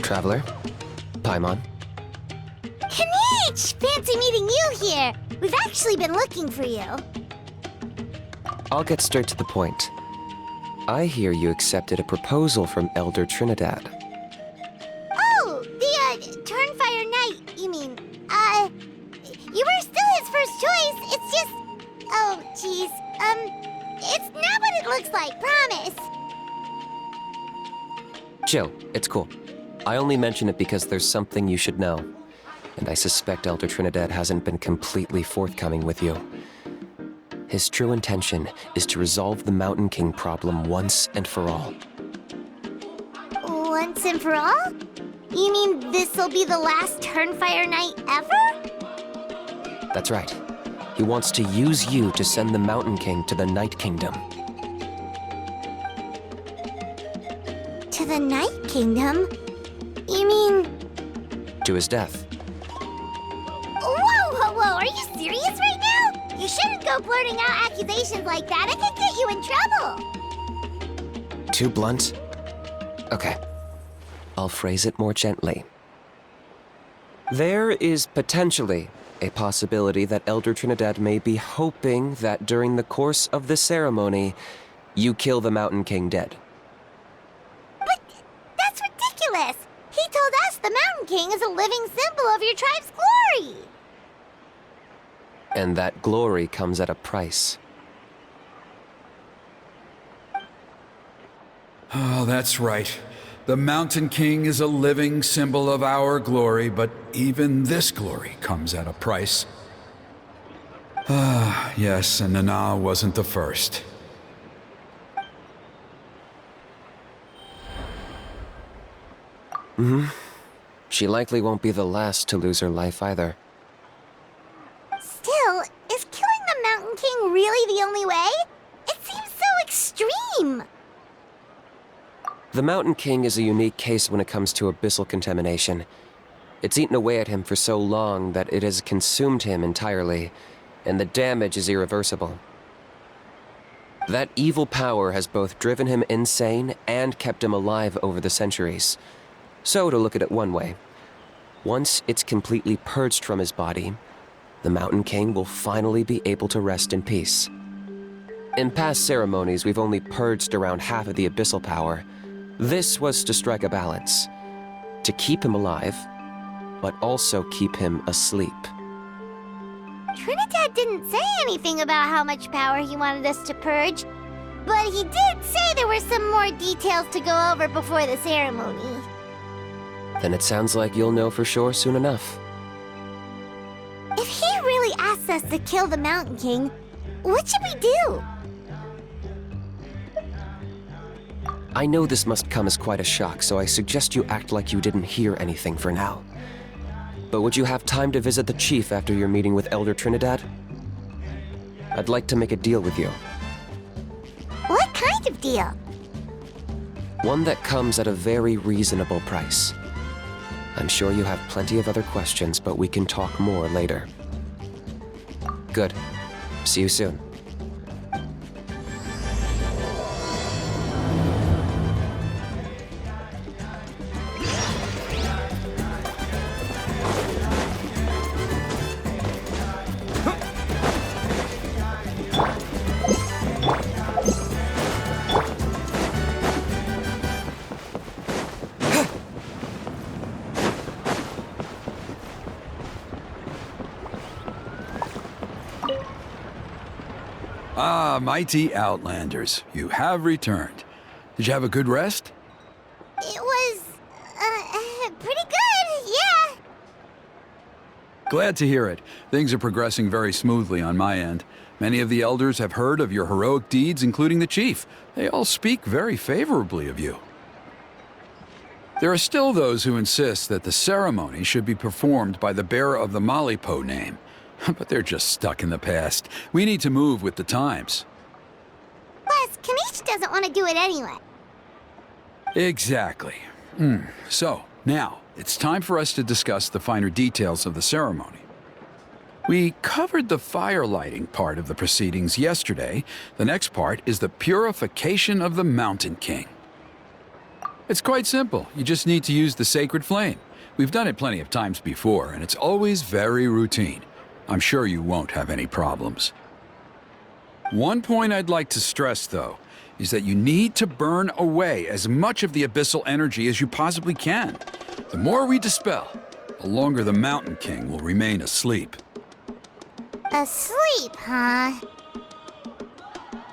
Traveler? Paimon? Kinich! Fancy meeting you here! We've actually been looking for you. I'll get straight to the point. I hear you accepted a proposal from Elder Trinidad. Oh, the, Turnfire Knight, you mean. You were still his first choice. It's just... Oh, jeez. It's not what it looks like, promise. Chill, it's cool. I only mention it because there's something you should know. And I suspect Elder Trinidad hasn't been completely forthcoming with you. His true intention is to resolve the Mountain King problem once and for all. Once and for all? You mean this'll be the last Turnfire Knight ever? That's right. He wants to use you to send the Mountain King to the Night Kingdom. To the Night Kingdom? You mean... To his death. Whoa! Are you serious right now? You shouldn't go blurting out accusations like that. It could get you in trouble. Too blunt? Okay. I'll phrase it more gently. There is potentially a possibility that Elder Trinidad may be hoping that during the course of the ceremony, you kill the Mountain King dead. But that's ridiculous! He told us the Mountain King is a living symbol of your tribe's glory! And that glory comes at a price. Oh, that's right. The Mountain King is a living symbol of our glory, but even this glory comes at a price. Ah, yes, and Nana wasn't the first. She likely won't be the last to lose her life either. Still, is killing the Mountain King really the only way? It seems so extreme! The Mountain King is a unique case when it comes to abyssal contamination. It's eaten away at him for so long that it has consumed him entirely, and the damage is irreversible. That evil power has both driven him insane and kept him alive over the centuries. So, to look at it one way, once it's completely purged from his body, the Mountain King will finally be able to rest in peace. In past ceremonies, we've only purged around half of the abyssal power. This was to strike a balance, to keep him alive, but also keep him asleep. Trinidad didn't say anything about how much power he wanted us to purge, but he did say there were some more details to go over before the ceremony. Then it sounds like you'll know for sure soon enough. If he really asks us to kill the Mountain King, what should we do? I know this must come as quite a shock, so I suggest you act like you didn't hear anything for now. But would you have time to visit the chief after your meeting with Elder Trinidad? I'd like to make a deal with you. What kind of deal? One that comes at a very reasonable price. I'm sure you have plenty of other questions, but we can talk more later. Good. See you soon. Ah, mighty Outlanders, you have returned. Did you have a good rest? It was, pretty good, yeah. Glad to hear it. Things are progressing very smoothly on my end. Many of the elders have heard of your heroic deeds, including the chief. They all speak very favorably of you. There are still those who insist that the ceremony should be performed by the bearer of the Malipo name. But they're just stuck in the past. We need to move with the times. Plus, Kinich doesn't want to do it anyway. Exactly. So, now, it's time for us to discuss the finer details of the ceremony. We covered the fire lighting part of the proceedings yesterday. The next part is the purification of the Mountain King. It's quite simple. You just need to use the sacred flame. We've done it plenty of times before, and it's always very routine. I'm sure you won't have any problems. One point I'd like to stress, though, is that you need to burn away as much of the abyssal energy as you possibly can. The more we dispel, the longer the Mountain King will remain asleep. Asleep, huh?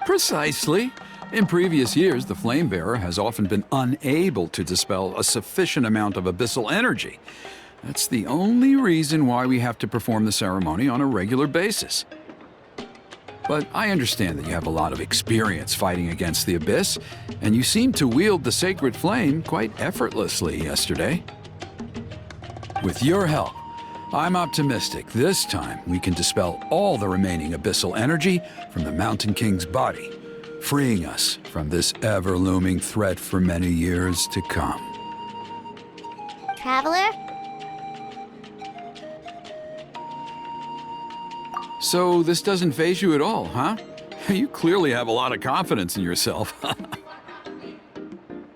Precisely. In previous years, the Flame Bearer has often been unable to dispel a sufficient amount of abyssal energy. That's the only reason why we have to perform the ceremony on a regular basis. But I understand that you have a lot of experience fighting against the Abyss, and you seem to wield the sacred flame quite effortlessly yesterday. With your help, I'm optimistic this time we can dispel all the remaining abyssal energy from the Mountain King's body, freeing us from this ever-looming threat for many years to come. Traveler? So this doesn't faze you at all, huh? You clearly have a lot of confidence in yourself.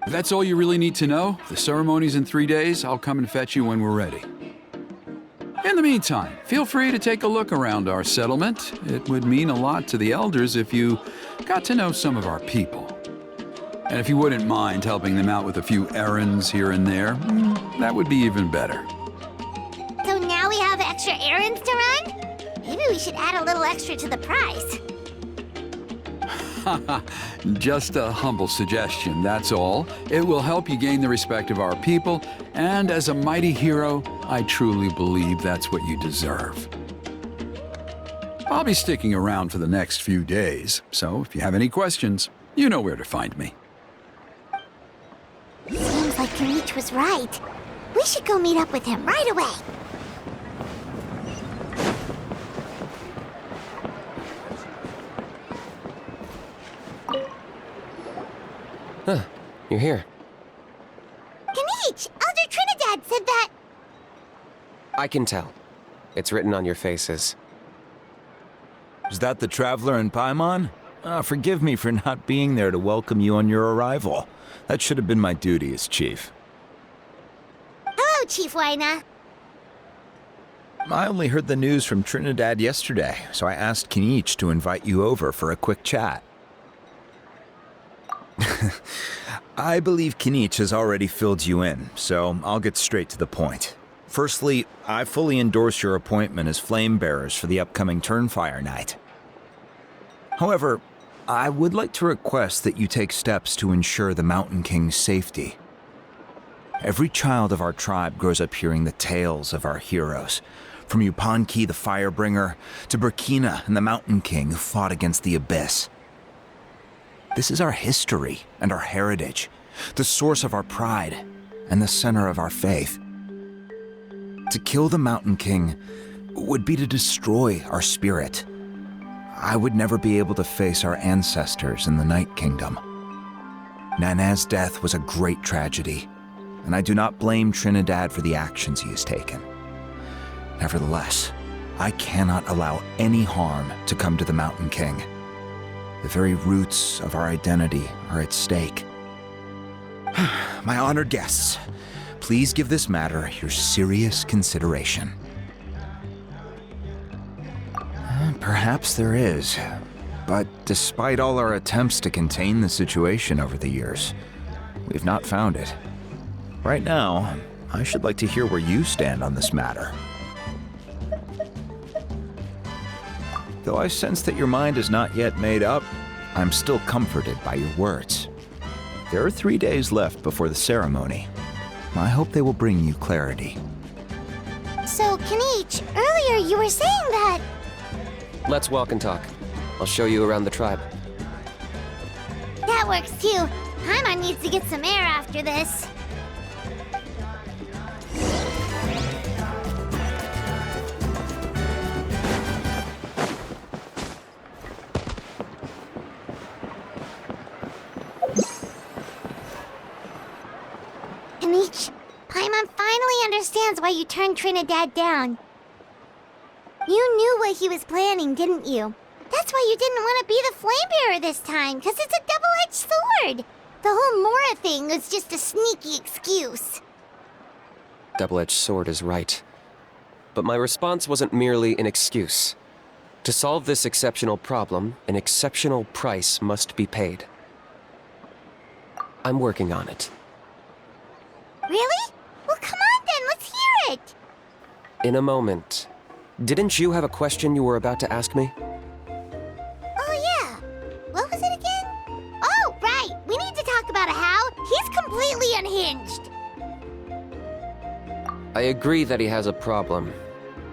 If that's all you really need to know, the ceremony's in 3 days. I'll come and fetch you when we're ready. In the meantime, feel free to take a look around our settlement. It would mean a lot to the elders if you got to know some of our people. And if you wouldn't mind helping them out with a few errands here and there, that would be even better. So now we have extra errands to run? Maybe we should add a little extra to the price. Just a humble suggestion, that's all. It will help you gain the respect of our people, and as a mighty hero, I truly believe that's what you deserve. I'll be sticking around for the next few days, so if you have any questions, you know where to find me. Seems like Kinch was right. We should go meet up with him right away. Huh, you're here. Kinch! Elder Trinidad said that... I can tell. It's written on your faces. Is that the Traveler in Paimon? Forgive me for not being there to welcome you on your arrival. That should have been my duty as chief. Hello, Chief Waina. I only heard the news from Trinidad yesterday, so I asked Kinich to invite you over for a quick chat. I believe Kinich has already filled you in, so I'll get straight to the point. Firstly, I fully endorse your appointment as flame bearers for the upcoming Turnfire night. However, I would like to request that you take steps to ensure the Mountain King's safety. Every child of our tribe grows up hearing the tales of our heroes, from Yunpanqui the Firebringer to Burkina and the Mountain King who fought against the Abyss. This is our history and our heritage, the source of our pride and the center of our faith. To kill the Mountain King would be to destroy our spirit. I would never be able to face our ancestors in the Night Kingdom. Nana's death was a great tragedy, and I do not blame Trinidad for the actions he has taken. Nevertheless, I cannot allow any harm to come to the Mountain King. The very roots of our identity are at stake. My honored guests, please give this matter your serious consideration. Perhaps there is, but despite all our attempts to contain the situation over the years, we've not found it. Right now, I should like to hear where you stand on this matter. Though I sense that your mind is not yet made up, I'm still comforted by your words. There are 3 days left before the ceremony. I hope they will bring you clarity. So, Kinch, earlier you were saying that... Let's walk and talk. I'll show you around the tribe. That works too. Paimon needs to get some air after this. Kinch, Paimon finally understands why you turned Trinidad down. You knew what he was planning, didn't you? That's why you didn't want to be the flame bearer this time, because it's a double-edged sword. The whole Mora thing was just a sneaky excuse. Double-edged sword is right. But my response wasn't merely an excuse. To solve this exceptional problem, an exceptional price must be paid. I'm working on it. Really? Well, come on then, let's hear it! In a moment. Didn't you have a question you were about to ask me? Oh yeah. What was it again? Oh, right! We need to talk about How. He's completely unhinged. I agree that he has a problem.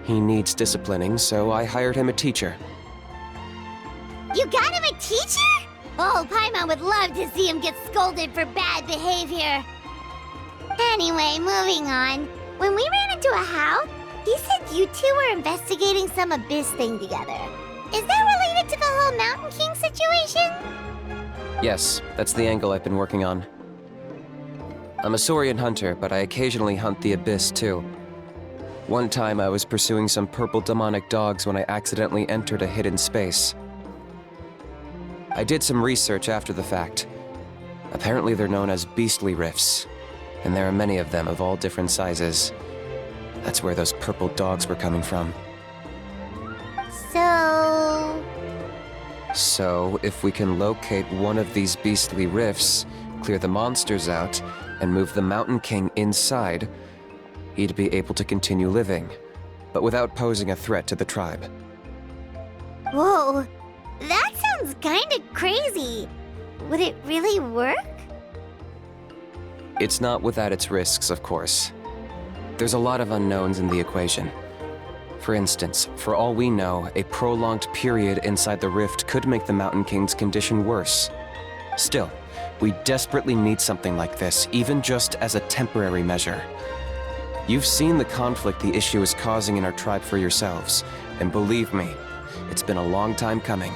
He needs disciplining, so I hired him a teacher. You got him a teacher? Oh, Paimon would love to see him get scolded for bad behavior. Anyway, moving on. When we ran into a How, he said you two were investigating some abyss thing together. Is that related to the whole Mountain King situation? Yes, that's the angle I've been working on. I'm a Saurian hunter, but I occasionally hunt the abyss too. One time I was pursuing some purple demonic dogs when I accidentally entered a hidden space. I did some research after the fact. Apparently they're known as beastly rifts, and there are many of them of all different sizes. That's where those purple dogs were coming from. So, if we can locate one of these beastly rifts, clear the monsters out, and move the Mountain King inside, he'd be able to continue living, but without posing a threat to the tribe. Whoa, that sounds kinda crazy. Would it really work? It's not without its risks, of course. There's a lot of unknowns in the equation. For instance, for all we know, a prolonged period inside the rift could make the Mountain King's condition worse. Still, we desperately need something like this, even just as a temporary measure. You've seen the conflict the issue is causing in our tribe for yourselves, and believe me, it's been a long time coming.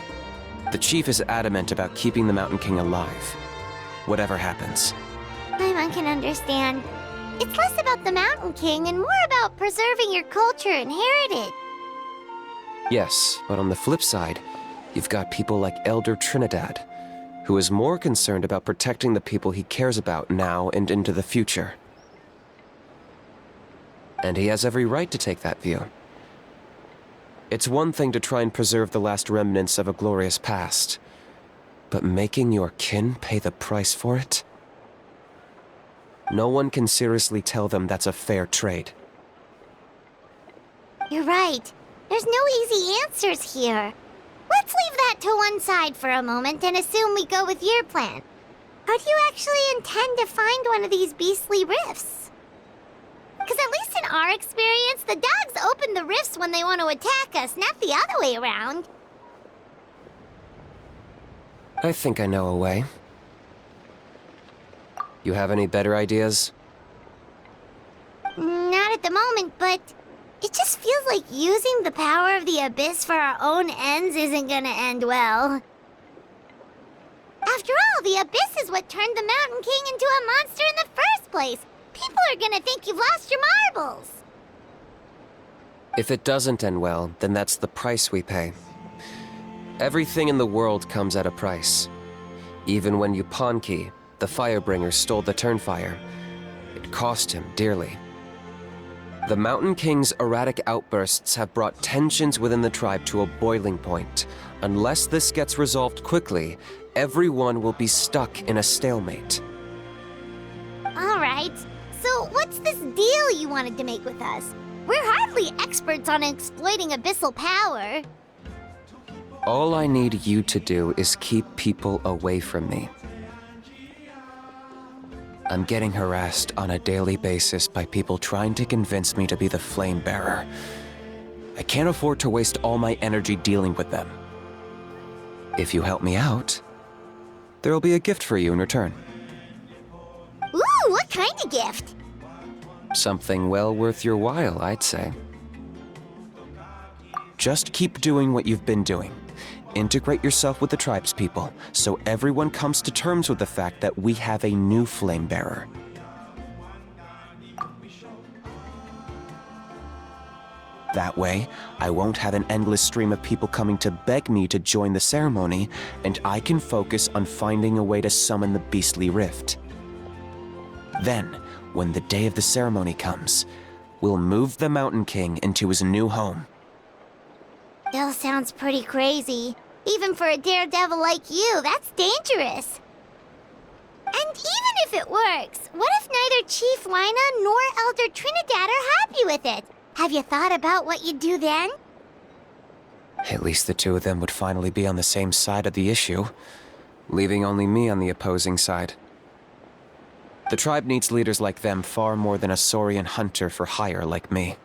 The chief is adamant about keeping the Mountain King alive, whatever happens. Paimon can understand. It's less about the Mountain King and more about preserving your culture and heritage. Yes, but on the flip side, you've got people like Elder Trinidad, who is more concerned about protecting the people he cares about now and into the future. And he has every right to take that view. It's one thing to try and preserve the last remnants of a glorious past, but making your kin pay the price for it? No one can seriously tell them that's a fair trade. You're right. There's no easy answers here. Let's leave that to one side for a moment and assume we go with your plan. How do you actually intend to find one of these beastly rifts? Because at least in our experience, the dogs open the rifts when they want to attack us, not the other way around. I think I know a way. You have any better ideas? Not at the moment, but it just feels like using the power of the Abyss for our own ends isn't gonna end well. After all, the Abyss is what turned the Mountain King into a monster in the first place. People are gonna think you've lost your marbles. If it doesn't end well, then that's the price we pay. Everything in the world comes at a price. Even when Yunpanqui, the Firebringer, stole the Turnfire, it cost him dearly. The Mountain King's erratic outbursts have brought tensions within the tribe to a boiling point. Unless this gets resolved quickly, everyone will be stuck in a stalemate. All right, so what's this deal you wanted to make with us? We're hardly experts on exploiting abyssal power. All I need you to do is keep people away from me. I'm getting harassed on a daily basis by people trying to convince me to be the flame bearer. I can't afford to waste all my energy dealing with them. If you help me out, there'll be a gift for you in return. Ooh, what kind of gift? Something well worth your while, I'd say. Just keep doing what you've been doing. Integrate yourself with the tribespeople, so everyone comes to terms with the fact that we have a new flame bearer. That way, I won't have an endless stream of people coming to beg me to join the ceremony, and I can focus on finding a way to summon the beastly rift. Then, when the day of the ceremony comes, we'll move the Mountain King into his new home. Still sounds pretty crazy. Even for a daredevil like you, that's dangerous. And even if it works, what if neither Chief Lina nor Elder Trinidad are happy with it? Have you thought about what you'd do then? At least the two of them would finally be on the same side of the issue, leaving only me on the opposing side. The tribe needs leaders like them far more than a Saurian hunter for hire like me.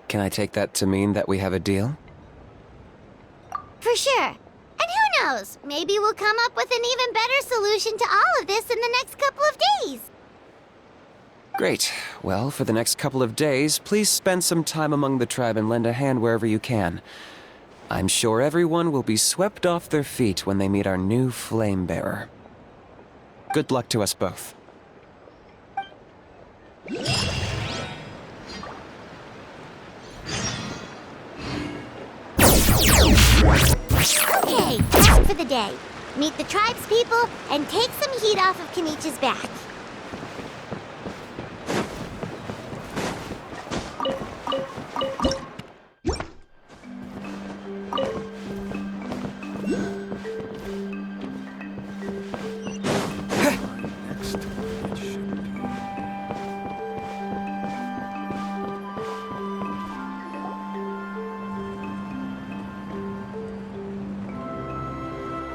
Can I take that to mean that we have a deal? For sure. And who knows, maybe we'll come up with an even better solution to all of this in the next couple of days. Great. Well, for the next couple of days, please spend some time among the tribe and lend a hand wherever you can. I'm sure everyone will be swept off their feet when they meet our new flame bearer. Good luck to us both. Okay, task for the day. Meet the tribe's people and take some heat off of Kinich's back.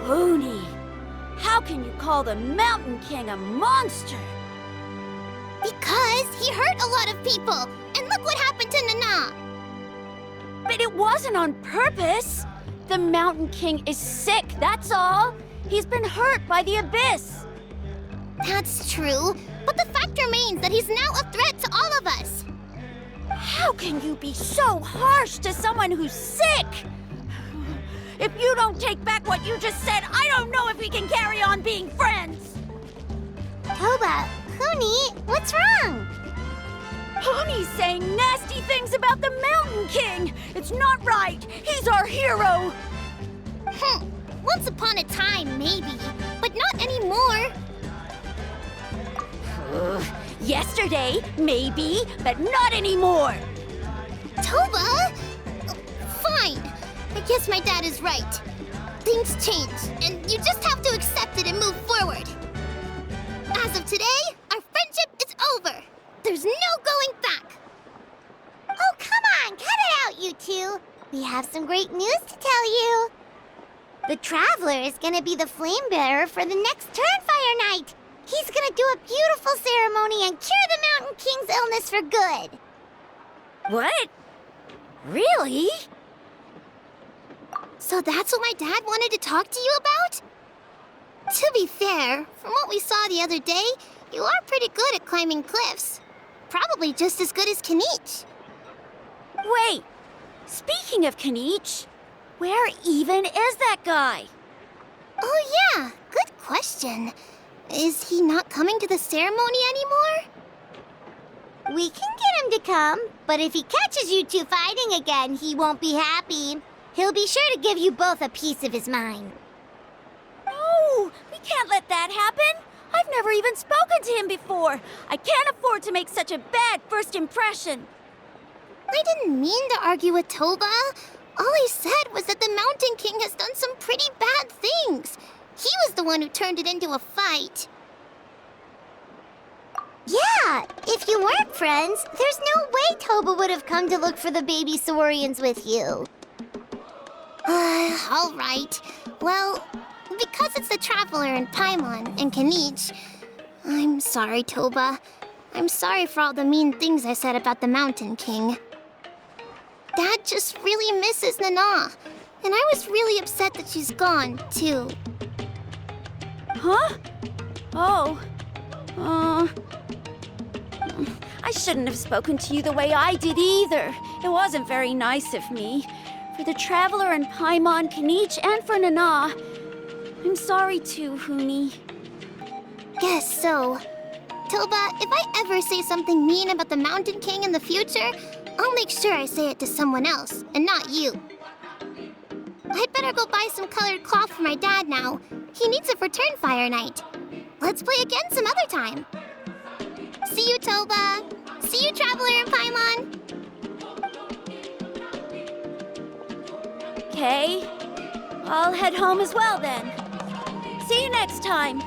Huni, how can you call the Mountain King a monster? Because he hurt a lot of people, and look what happened to Nana. But it wasn't on purpose. The Mountain King is sick, that's all. He's been hurt by the Abyss. That's true, but the fact remains that he's now a threat to all of us. How can you be so harsh to someone who's sick? If you don't take back what you just said, I don't know if we can carry on being friends. Toba, Huni, what's wrong? Huni's saying nasty things about the Mountain King. It's not right. He's our hero. Once upon a time, maybe, but not anymore. Yesterday, maybe, but not anymore. Toba? Fine. I guess my dad is right. Things change, and you just have to accept it and move forward. As of today, our friendship is over. There's no going back. Oh, come on, cut it out, you two. We have some great news to tell you. The Traveler is gonna be the flame bearer for the next Turnfire night. He's gonna do a beautiful ceremony and cure the Mountain King's illness for good. What? Really? So that's what my dad wanted to talk to you about? To be fair, from what we saw the other day, you are pretty good at climbing cliffs. Probably just as good as Kinich. Wait, speaking of Kinch, where even is that guy? Oh yeah, good question. Is he not coming to the ceremony anymore? We can get him to come, but if he catches you two fighting again, he won't be happy. He'll be sure to give you both a piece of his mind. No, we can't let that happen. I've never even spoken to him before. I can't afford to make such a bad first impression. I didn't mean to argue with Toba. All I said was that the Mountain King has done some pretty bad things. He was the one who turned it into a fight. Yeah, if you weren't friends, there's no way Toba would have come to look for the baby Saurians with you. All right. Well, because it's the Traveler and Paimon and Kinich, I'm sorry, Toba. I'm sorry for all the mean things I said about the Mountain King. Dad just really misses Nana, and I was really upset that she's gone, too. Huh? Oh. I shouldn't have spoken to you the way I did either. It wasn't very nice of me. For the Traveler and Paimon, Kinich, and for Nana. I'm sorry too, Huni. Guess so. Toba, if I ever say something mean about the Mountain King in the future, I'll make sure I say it to someone else, and not you. I'd better go buy some colored cloth for my dad now. He needs it for Turnfire night. Let's play again some other time. See you, Toba. See you, Traveler and Paimon. Okay. I'll head home as well then. See you next time.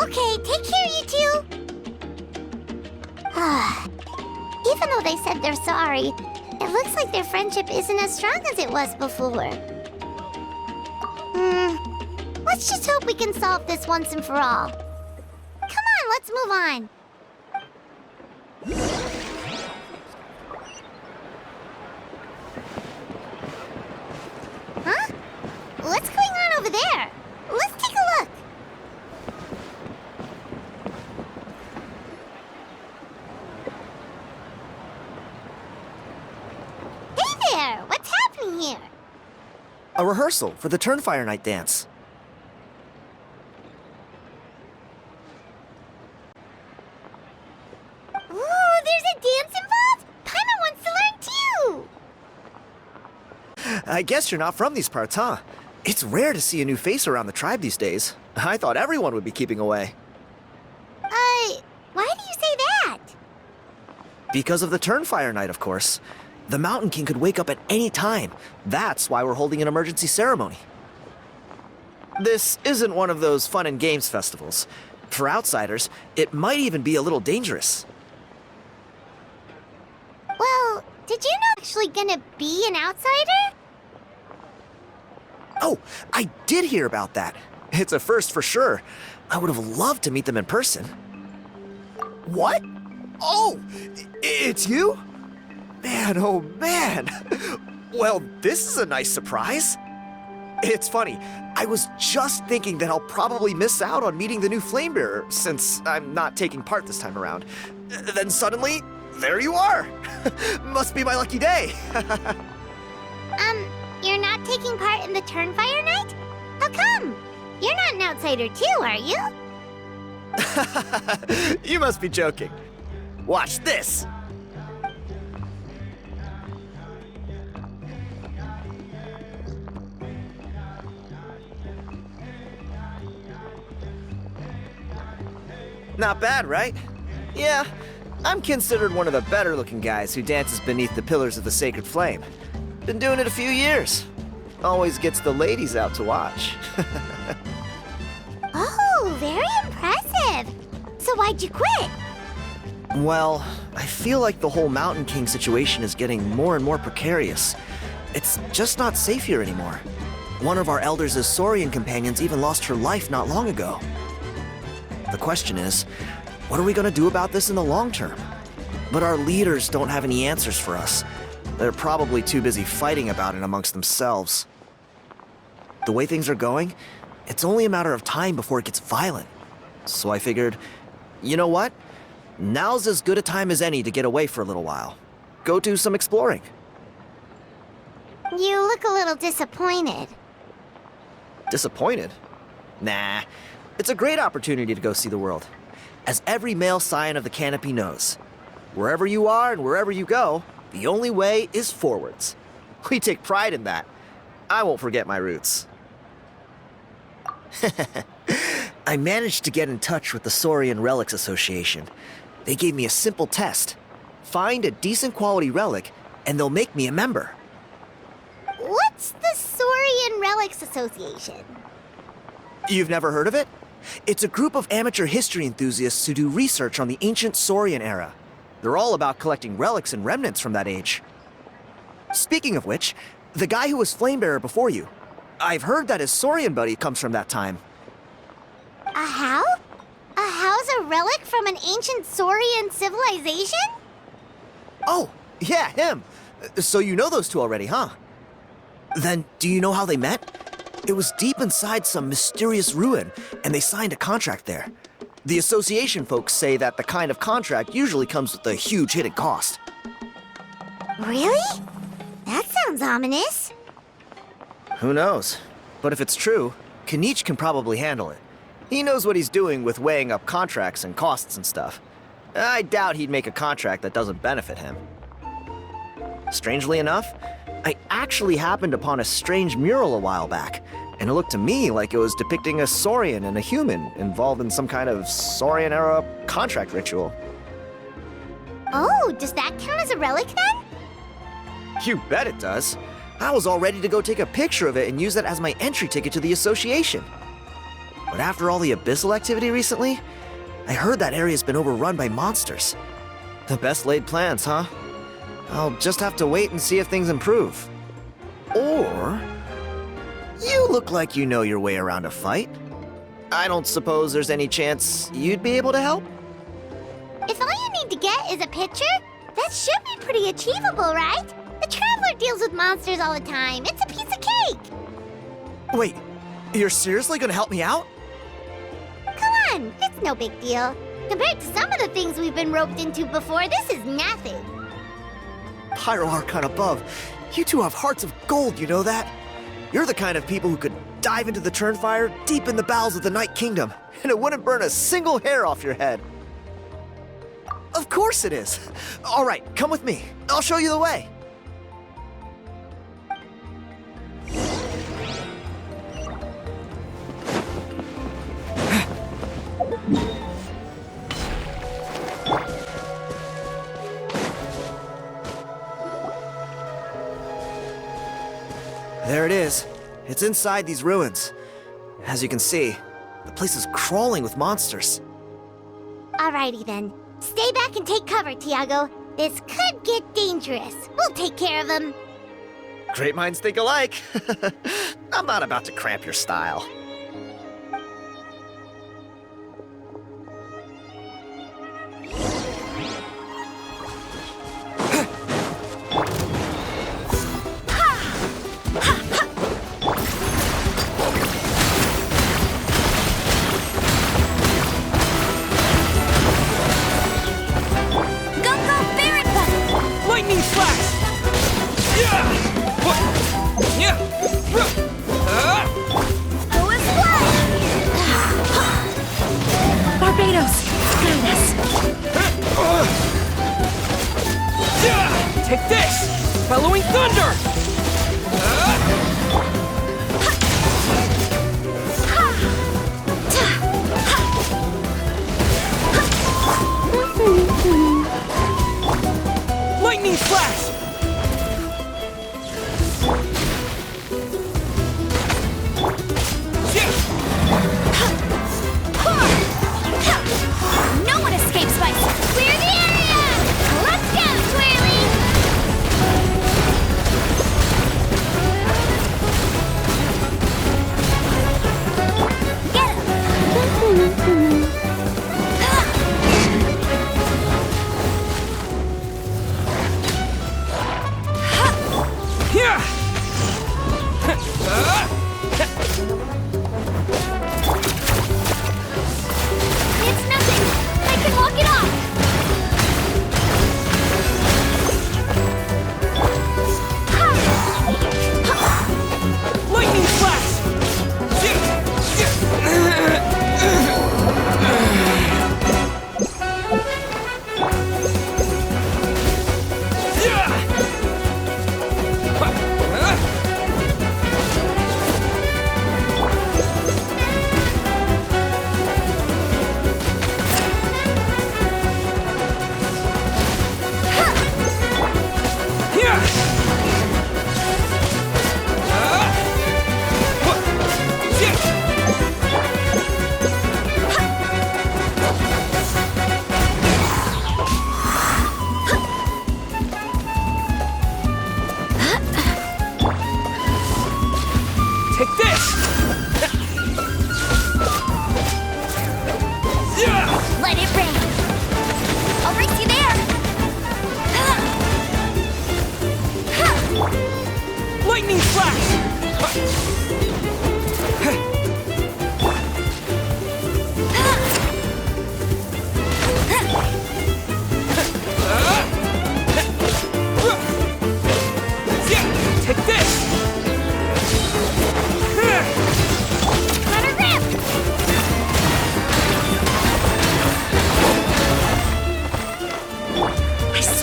Okay, take care, you two. Even though they said they're sorry, it looks like their friendship isn't as strong as it was before. Let's just hope we can solve this once and for all. Come on, let's move on. Huh? What's going on over there? Let's take a look. Hey there! What's happening here? A rehearsal for the Turnfire Night dance. Ooh, there's a dance involved? Paimon wants to learn too! I guess you're not from these parts, huh? It's rare to see a new face around the tribe these days. I thought everyone would be keeping away. Why do you say that? Because of the Turnfire Night, of course. The Mountain King could wake up at any time. That's why we're holding an emergency ceremony. This isn't one of those fun and games festivals. For outsiders, it might even be a little dangerous. Well, did you know actually gonna be an outsider? Oh, I did hear about that. It's a first for sure. I would have loved to meet them in person. What? Oh, it's you? Man, oh man. Well, this is a nice surprise. It's funny, I was just thinking that I'll probably miss out on meeting the new Flamebearer since I'm not taking part this time around. Then suddenly, there you are. Must be my lucky day. You're not taking part in the Turnfire night? How come? You're not an outsider too, are you? You must be joking. Watch this. Not bad, right? Yeah, I'm considered one of the better looking guys who dances beneath the pillars of the sacred flame. Been doing it a few years. Always gets the ladies out to watch. Oh, very impressive. So why'd you quit? Well, I feel like the whole Mountain King situation is getting more and more precarious. It's just not safe here anymore. One of our elders' Saurian companions even lost her life not long ago. The question is, what are we going to do about this in the long term? But our leaders don't have any answers for us. They're probably too busy fighting about it amongst themselves. The way things are going, it's only a matter of time before it gets violent. So I figured, you know what? Now's as good a time as any to get away for a little while. Go do some exploring. You look a little disappointed. Disappointed? Nah. It's a great opportunity to go see the world. As every male scion of the canopy knows, wherever you are and wherever you go, the only way is forwards. We take pride in that. I won't forget my roots. I managed to get in touch with the Saurian Relic Association. They gave me a simple test. Find a decent quality relic, and they'll make me a member. What's the Saurian Relics Association? You've never heard of it? It's a group of amateur history enthusiasts who do research on the ancient Saurian era. They're all about collecting relics and remnants from that age. Speaking of which, the guy who was Flamebearer before you, I've heard that his Saurian buddy comes from that time. A how? A how's a relic from an ancient Saurian civilization? Oh, yeah, him. So you know those two already, huh? Then, do you know how they met? It was deep inside some mysterious ruin, and they signed a contract there. The association folks say that the kind of contract usually comes with a huge hidden cost. Really? That sounds ominous. Who knows? But if it's true, Kinich can probably handle it. He knows what he's doing with weighing up contracts and costs and stuff. I doubt he'd make a contract that doesn't benefit him. Strangely enough, I actually happened upon a strange mural a while back, and it looked to me like it was depicting a Saurian and a human involved in some kind of Saurian-era contract ritual. Oh, does that count as a relic then? You bet it does. I was all ready to go take a picture of it and use that as my entry ticket to the association. But after all the abyssal activity recently, I heard that area's been overrun by monsters. The best laid plans, huh? I'll just have to wait and see if things improve. Or... you look like you know your way around a fight. I don't suppose there's any chance you'd be able to help? If all you need to get is a picture, that should be pretty achievable, right? The Traveler deals with monsters all the time. It's a piece of cake. Wait, you're seriously gonna help me out? Come on, it's no big deal. Compared to some of the things we've been roped into before, this is nothing. Pyro Archon above, you two have hearts of gold, you know that? You're the kind of people who could dive into the Turnfire deep in the bowels of the Night Kingdom, and it wouldn't burn a single hair off your head. Of course it is. All right, come with me. I'll show you the way. There it is. It's inside these ruins. As you can see, the place is crawling with monsters. Alrighty then. Stay back and take cover, Thiago. This could get dangerous. We'll take care of them. Great minds think alike. I'm not about to cramp your style. Take this! Bellowing thunder! Lightning flash! No one escapes by Clear the area! Let's go, Twirly! Get him! It's nothing! I can walk it off! Lightning flash! Take this! Let it rain! I'll race you there! Lightning flash! Take this!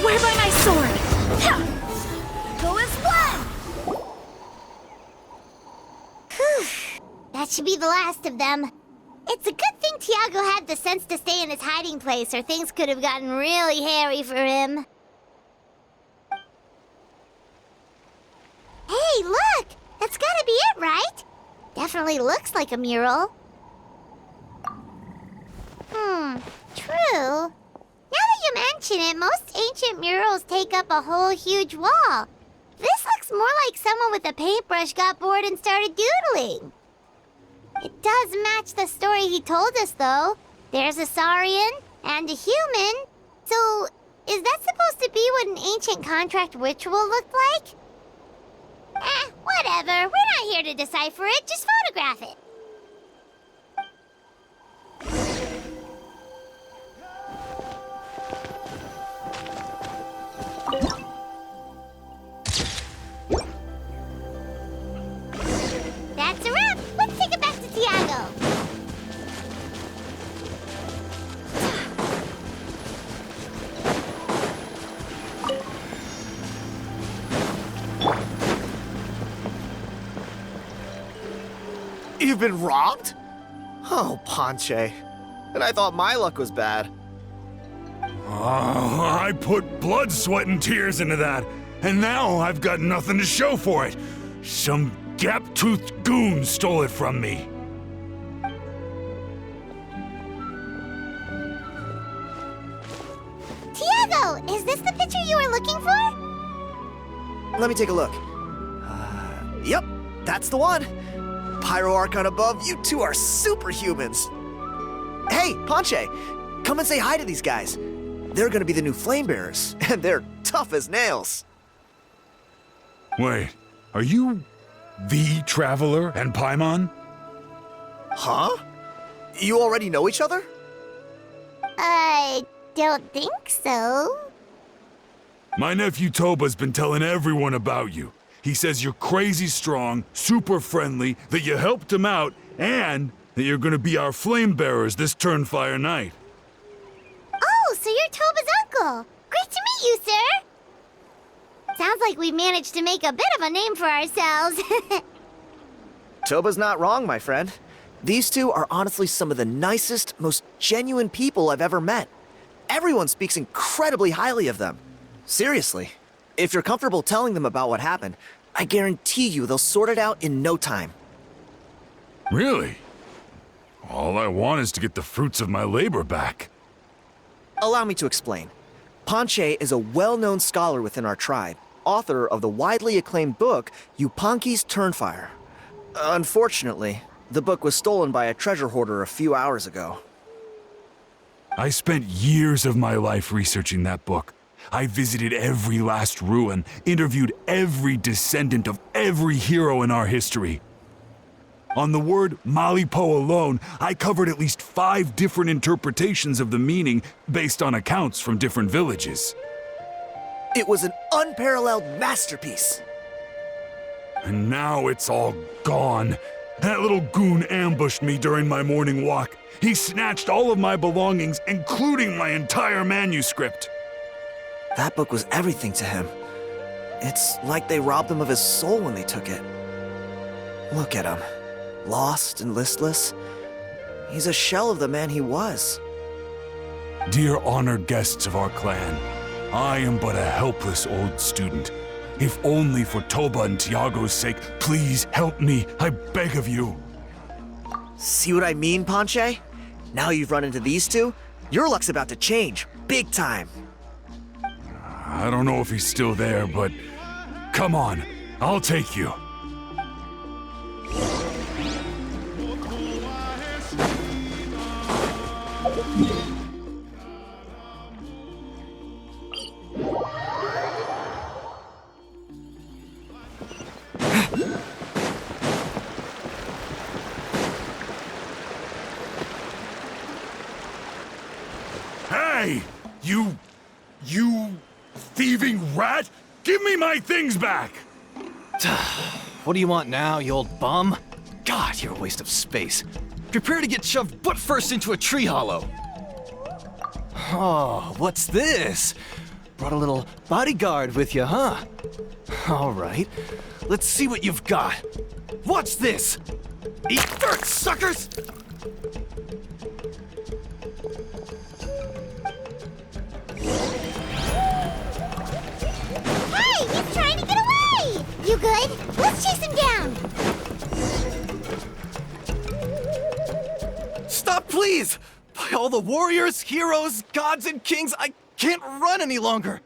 swear by my sword! Ha! Go as one! Whew. That should be the last of them. It's a good thing Thiago had the sense to stay in his hiding place, or things could have gotten really hairy for him. Hey, look! That's gotta be it, right? Definitely looks like a mural. True. Now that you mention it, most ancient murals take up a whole huge wall. This looks more like someone with a paintbrush got bored and started doodling. It does match the story he told us, though. There's a Saurian and a human. So, is that supposed to be what an ancient contract ritual looked like? Whatever. We're not here to decipher it. Just photograph it. That's a wrap. Let's take it back to Thiago. You've been robbed? Oh, Ponche. And I thought my luck was bad. I put blood, sweat, and tears into that, and now I've got nothing to show for it. Some gap-toothed goon stole it from me. Thiago, is this the picture you were looking for? Let me take a look. Yep, that's the one. Pyro Archon above, you two are superhumans. Hey, Ponche, come and say hi to these guys. They're gonna be the new flame bearers, and they're tough as nails. Wait, are you the Traveler and Paimon? Huh? You already know each other? I don't think so. My nephew Toba's been telling everyone about you. He says you're crazy strong, super friendly, that you helped him out, and that you're gonna be our flame bearers this Turnfire night. Oh, so you're Toba's uncle. Great to meet you, sir. Sounds like we've managed to make a bit of a name for ourselves. Toba's not wrong, my friend. These two are honestly some of the nicest, most genuine people I've ever met. Everyone speaks incredibly highly of them. Seriously. If you're comfortable telling them about what happened, I guarantee you they'll sort it out in no time. Really? All I want is to get the fruits of my labor back. Allow me to explain. Ponche is a well-known scholar within our tribe, author of the widely acclaimed book, Yunpanqui's Turnfire. Unfortunately, the book was stolen by a treasure hoarder a few hours ago. I spent years of my life researching that book. I visited every last ruin, interviewed every descendant of every hero in our history. On the word Malipo alone, I covered at least 5 different interpretations of the meaning based on accounts from different villages. It was an unparalleled masterpiece. And now it's all gone. That little goon ambushed me during my morning walk. He snatched all of my belongings, including my entire manuscript. That book was everything to him. It's like they robbed him of his soul when they took it. Look at him. Lost and listless. He's a shell of the man he was. Dear honored guests of our clan, I am but a helpless old student. If only for Toba and Thiago's sake, please help me, I beg of you. See what I mean, Ponche? Now you've run into these two, your luck's about to change, big time. I don't know if he's still there, but come on, I'll take you. Hey! You thieving rat! Give me my things back! What do you want now, you old bum? God, you're a waste of space. Prepare to get shoved butt first into a tree hollow. Oh, what's this? Brought a little bodyguard with you, huh? All right, let's see what you've got. Watch this! Eat dirt, suckers! Hey, he's trying to get away! You good? Let's chase him down! Stop, please! By all the warriors, heroes, gods, and kings, I can't run any longer!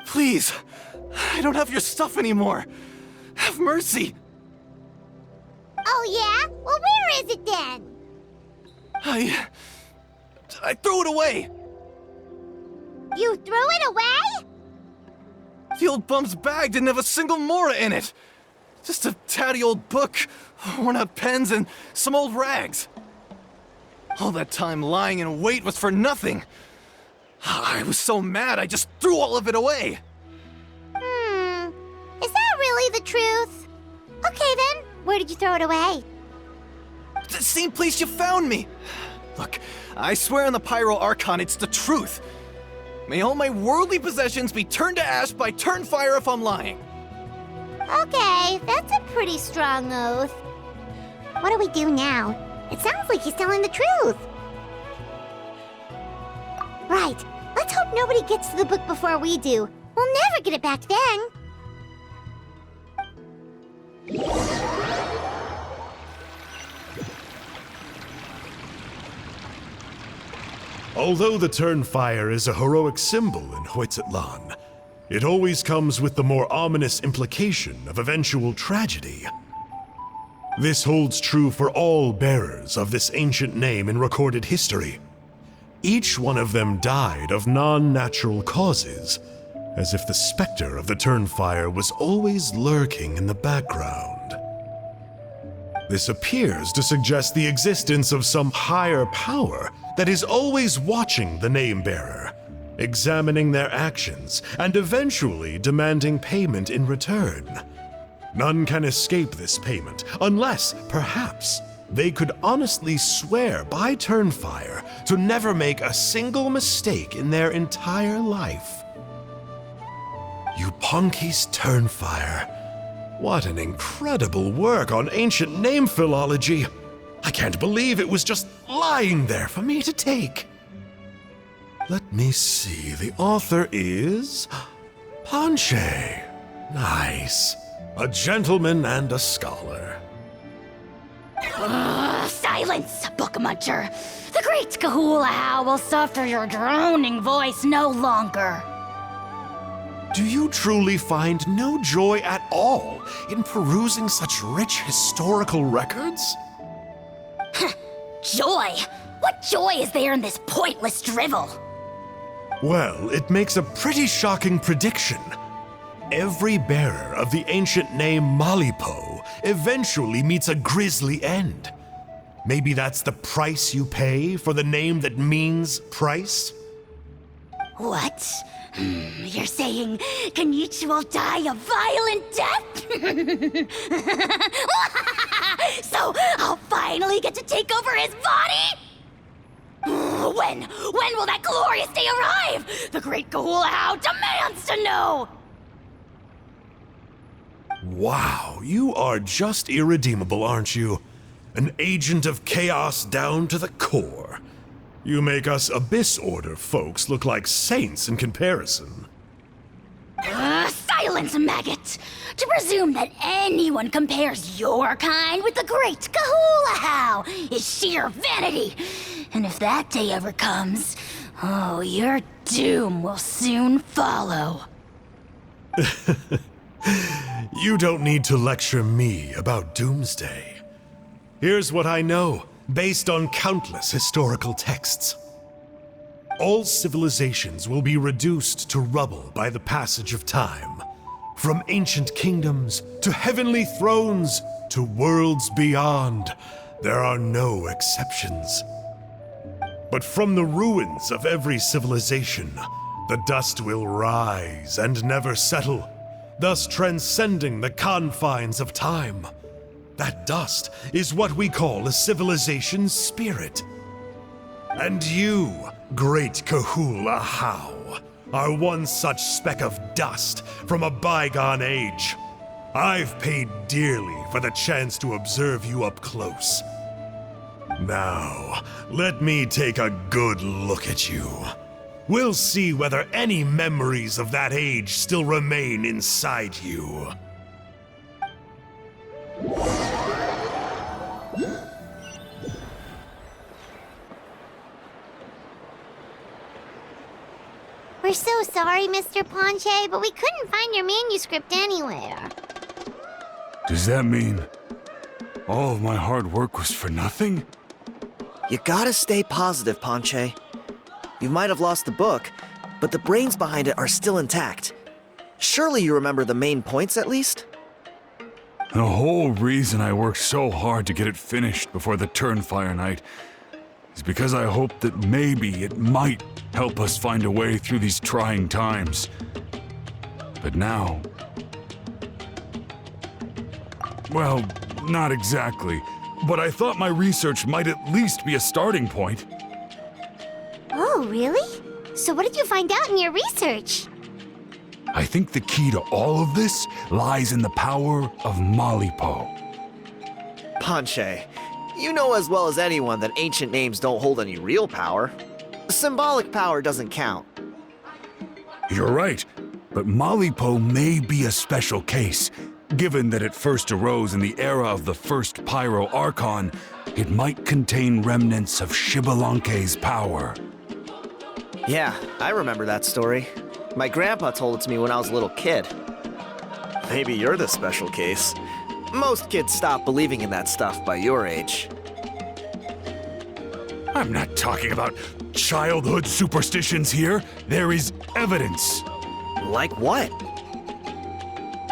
Please, I don't have your stuff anymore. Have mercy! Oh yeah? Well, where is it then? I threw it away! You threw it away? The old bum's bag didn't have a single mora in it! Just a tatty old book, worn out pens, and some old rags. All that time lying in wait was for nothing. I was so mad I just threw all of it away. Is that really the truth? Okay then, where did you throw it away? The same place you found me. Look, I swear on the Pyro Archon it's the truth. May all my worldly possessions be turned to ash by Turnfire if I'm lying. Okay, that's a pretty strong oath. What do we do now? It sounds like he's telling the truth. Right, let's hope nobody gets to the book before we do. We'll never get it back then. Although the Turnfire is a heroic symbol in Huitzatlan, it always comes with the more ominous implication of eventual tragedy. This holds true for all bearers of this ancient name in recorded history. Each one of them died of non-natural causes, as if the specter of the Turnfire was always lurking in the background. This appears to suggest the existence of some higher power that is always watching the name-bearer, examining their actions, and eventually demanding payment in return. None can escape this payment unless, perhaps, they could honestly swear by Turnfire to never make a single mistake in their entire life. Yunpanqui's Turnfire. What an incredible work on ancient name philology. I can't believe it was just lying there for me to take. Let me see, the author is Ponche. Nice. A gentleman and a scholar. Silence, book muncher. The great Kahulahow will suffer your droning voice no longer. Do you truly find no joy at all in perusing such rich historical records? Joy? What joy is there in this pointless drivel? Well, it makes a pretty shocking prediction. Every bearer of the ancient name Malipo eventually meets a grisly end. Maybe that's the price you pay for the name that means price? What? You're saying Kinch will die a violent death? So I'll finally get to take over his body? When will that glorious day arrive? The great Kahulahow demands to know! Wow, you are just irredeemable, aren't you? An agent of chaos down to the core. You make us Abyss Order folks look like saints in comparison. Silence, maggot! To presume that anyone compares your kind with the great Kahulahow is sheer vanity. And if that day ever comes, oh, your doom will soon follow. You don't need to lecture me about Doomsday. Here's what I know, based on countless historical texts. All civilizations will be reduced to rubble by the passage of time. From ancient kingdoms, to heavenly thrones, to worlds beyond, there are no exceptions. But from the ruins of every civilization, the dust will rise and never settle, thus transcending the confines of time. That dust is what we call a civilization's spirit. And you, great Kahulahow, are one such speck of dust from a bygone age. I've paid dearly for the chance to observe you up close. Now, let me take a good look at you. We'll see whether any memories of that age still remain inside you. We're so sorry, Mr. Ponche, but we couldn't find your manuscript anywhere. Does that mean all of my hard work was for nothing? You gotta stay positive, Ponche. You might have lost the book, but the brains behind it are still intact. Surely you remember the main points at least? The whole reason I worked so hard to get it finished before the Turnfire night is because I hoped that maybe it might help us find a way through these trying times. But now... well, not exactly. But I thought my research might at least be a starting point. Oh, really? So what did you find out in your research? I think the key to all of this lies in the power of Malipo. Ponche, you know as well as anyone that ancient names don't hold any real power. Symbolic power doesn't count. You're right, but Malipo may be a special case. Given that it first arose in the era of the first Pyro Archon, it might contain remnants of Xbalanque's power. Yeah, I remember that story. My grandpa told it to me when I was a little kid. Maybe you're the special case. Most kids stop believing in that stuff by your age. I'm not talking about childhood superstitions here. There is evidence. Like what?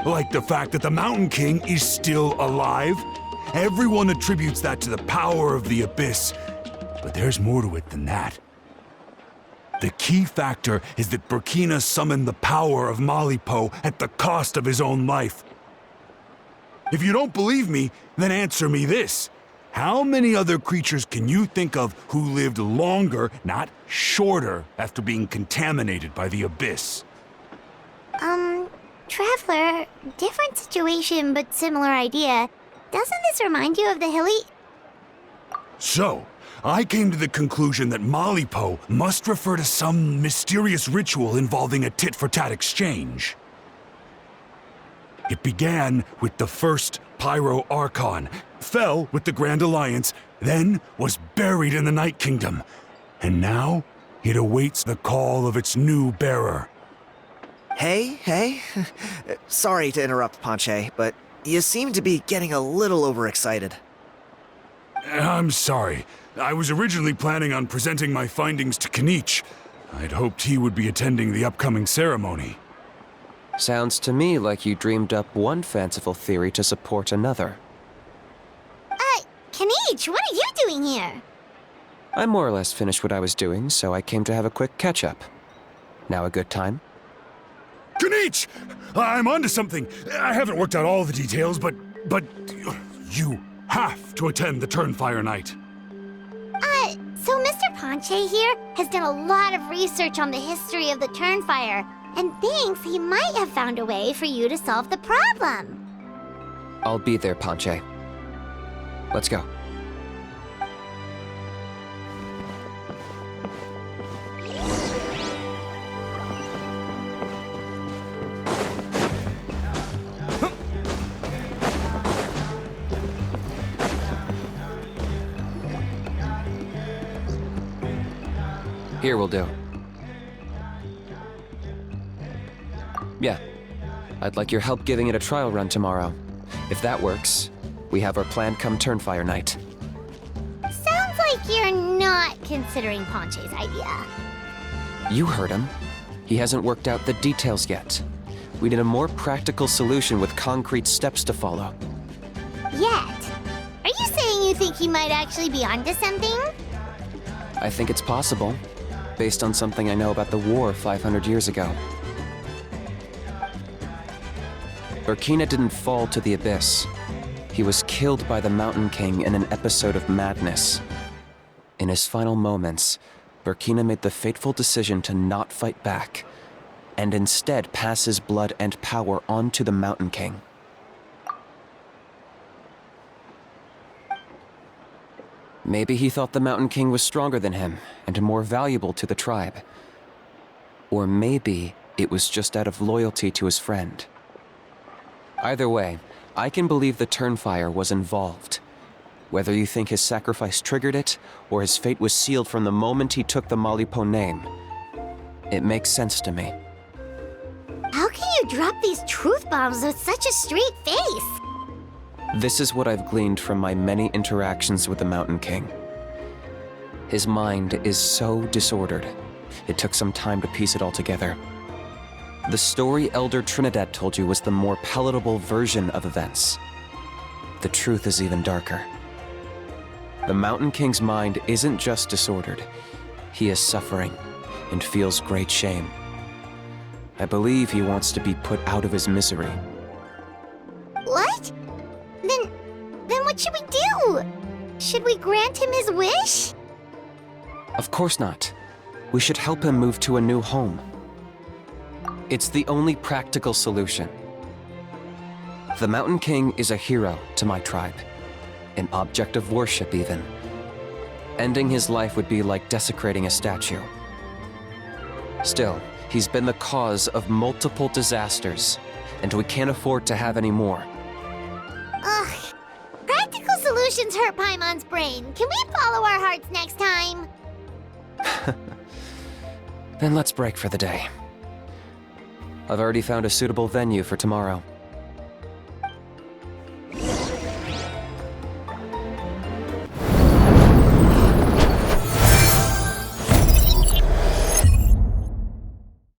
Like the fact that the Mountain King is still alive. Everyone attributes that to the power of the Abyss. But there's more to it than that. The key factor is that Burkina summoned the power of Malipo at the cost of his own life. If you don't believe me, then answer me this. How many other creatures can you think of who lived longer, not shorter, after being contaminated by the Abyss? Traveler, different situation but similar idea. Doesn't this remind you of the hilly... So, I came to the conclusion that Malipo must refer to some mysterious ritual involving a tit-for-tat exchange. It began with the first Pyro Archon, fell with the Grand Alliance, then was buried in the Night Kingdom, and now it awaits the call of its new bearer. Hey. Sorry to interrupt, Ponche, but you seem to be getting a little overexcited. I'm sorry. I was originally planning on presenting my findings to Kinch. I'd hoped he would be attending the upcoming ceremony. Sounds to me like you dreamed up one fanciful theory to support another. Kinich, what are you doing here? I more or less finished what I was doing, so I came to have a quick catch-up. Now a good time? Kinch! I'm onto something. I haven't worked out all the details, but you have to attend the Turnfire night. So Mr. Ponche here has done a lot of research on the history of the Turnfire, and thinks he might have found a way for you to solve the problem. I'll be there, Ponche. Let's go. Here will do. Yeah. I'd like your help giving it a trial run tomorrow. If that works, we have our plan come Turnfire night. Sounds like you're not considering Ponche's idea. You heard him. He hasn't worked out the details yet. We need a more practical solution with concrete steps to follow. Yet? Are you saying you think he might actually be onto something? I think it's possible, based on something I know about the war 500 years ago. Burkina didn't fall to the Abyss. He was killed by the Mountain King in an episode of madness. In his final moments, Burkina made the fateful decision to not fight back, and instead pass his blood and power on to the Mountain King. Maybe he thought the Mountain King was stronger than him and more valuable to the tribe. Or maybe it was just out of loyalty to his friend. Either way, I can believe the Turnfire was involved. Whether you think his sacrifice triggered it, or his fate was sealed from the moment he took the Malipo name, it makes sense to me. How can you drop these truth bombs with such a straight face? This is what I've gleaned from my many interactions with the Mountain King. His mind is so disordered. It took some time to piece it all together. The story Elder Trinidad told you was the more palatable version of events. The truth is even darker. The Mountain King's mind isn't just disordered. He is suffering and feels great shame. I believe he wants to be put out of his misery. What? Then what should we do? Should we grant him his wish? Of course not. We should help him move to a new home. It's the only practical solution. The Mountain King is a hero to my tribe. An object of worship, even. Ending his life would be like desecrating a statue. Still, he's been the cause of multiple disasters, and we can't afford to have any more. Ugh. Practical solutions hurt Paimon's brain. Can we follow our hearts next time? Then let's break for the day. I've already found a suitable venue for tomorrow.